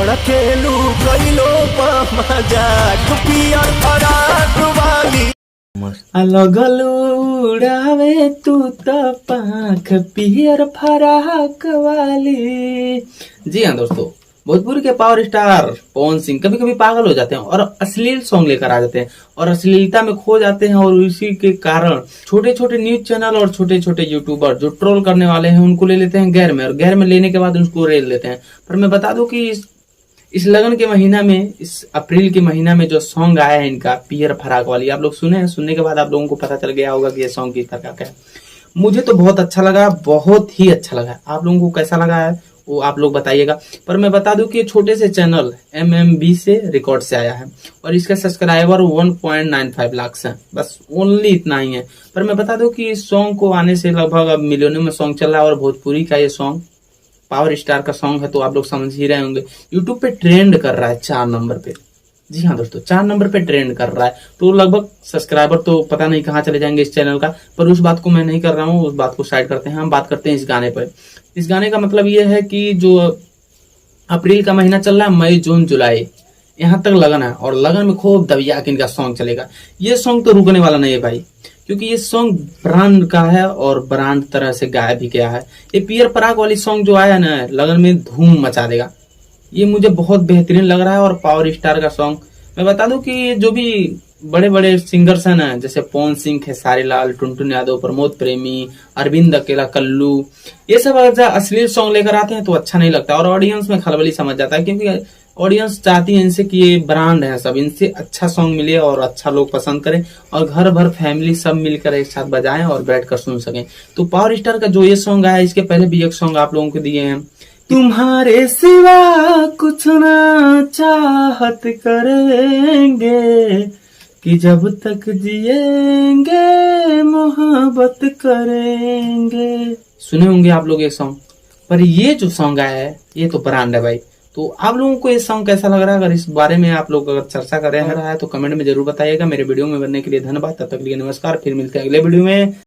धड़केलू कइलो मजाक पियर फराक वाली। लगल उड़ावे तू त पाख पियर फराक वाली। जी हाँ दोस्तों, भोजपुरी के पावर स्टार पवन सिंह कभी कभी पागल हो जाते हैं और अश्लील सॉन्ग लेकर आ जाते हैं और अश्लीलता में खो जाते हैं, और इसी के कारण छोटे छोटे न्यूज चैनल और छोटे छोटे यूट्यूबर जो ट्रोल करने वाले हैं उनको ले लेते हैं गैर में, और गैर में लेने के बाद उनको रेल लेते हैं। पर मैं बता दूं कि इस लगन के महीना में, इस अप्रैल के महीना में जो सॉन्ग आया है इनका पियर फराक वाली, आप लोग सुने हैं? सुनने के बाद आप लोगों को पता चल गया होगा कि ये सॉन्ग किस प्रकार का है। मुझे तो बहुत अच्छा लगा, बहुत ही अच्छा लगा। आप लोगों को कैसा लगा है वो आप लोग बताइएगा। पर मैं बता दूं कि छोटे से चैनल MMB से रिकॉर्ड से आया है और इसका सब्सक्राइबर 1.95 लाख है, बस ओनली इतना ही है। पर मैं बता दूं कि इस सॉन्ग को आने से लगभग अब मिलियनों में सॉन्ग चल रहा है, और भोजपुरी का ये सॉन्ग पावर स्टार का सॉन्ग है तो आप लोग समझ ही रहे होंगे। यूट्यूब पे ट्रेंड कर रहा है 4 नंबर पे। जी हाँ दोस्तों, 4 नंबर पे ट्रेंड कर रहा है, तो लगभग सब्सक्राइबर तो पता नहीं कहाँ चले जाएंगे इस चैनल का। पर उस बात को मैं नहीं कर रहा हूँ, उस बात को साइड करते हैं, हम बात करते हैं इस गाने पर। इस गाने का मतलब ये है कि जो अप्रैल का महीना चल रहा है, मई जून जुलाई यहाँ तक लगन है, और लगन में खूब दबिया के इनका सॉन्ग चलेगा। ये सॉन्ग तो रुकने वाला नहीं है भाई, क्योंकि ये सॉन्ग ब्रांड का है और ब्रांड तरह से गाया भी गया है। ये पियर फराक वाली सॉन्ग जो आया ना, लगन में धूम मचा देगा। ये मुझे बहुत बेहतरीन लग रहा है। और पावर स्टार का सॉन्ग मैं बता दूं कि जो भी बड़े बड़े सिंगर्स हैं ना, जैसे पवन सिंह, खेसारी लाल, टुनटुन यादव, प्रमोद प्रेमी, अरविंद अकेला, कल्लू, ये सब अगर अश्लील सॉन्ग लेकर आते हैं तो अच्छा नहीं लगता, और ऑडियंस में खलबली समझ जाता है, क्योंकि ऑडियंस चाहती है इनसे कि ये ब्रांड है, सब इनसे अच्छा सॉन्ग मिले और अच्छा लोग पसंद करें, और घर भर फैमिली सब मिलकर एक साथ बजाएं और बैठकर सुन सकें। तो पावर स्टार का जो ये सॉन्ग आया, इसके पहले भी एक सॉन्ग आप लोगों को दिए हैं, तुम्हारे सिवा कुछ ना चाहत करेंगे, कि जब तक जिएंगे मोहब्बत करेंगे। सुने होंगे आप लोग ये सॉन्ग। पर ये जो सॉन्ग आया है ये तो ब्रांड है भाई। तो आप लोगों को ये सॉन्ग कैसा लग रहा है? अगर इस बारे में आप लोग अगर चर्चा कर रहे हैं तो कमेंट में जरूर बताइएगा। मेरे वीडियो में बनने के लिए धन्यवाद। तब तक के लिए नमस्कार, फिर मिलते हैं अगले वीडियो में।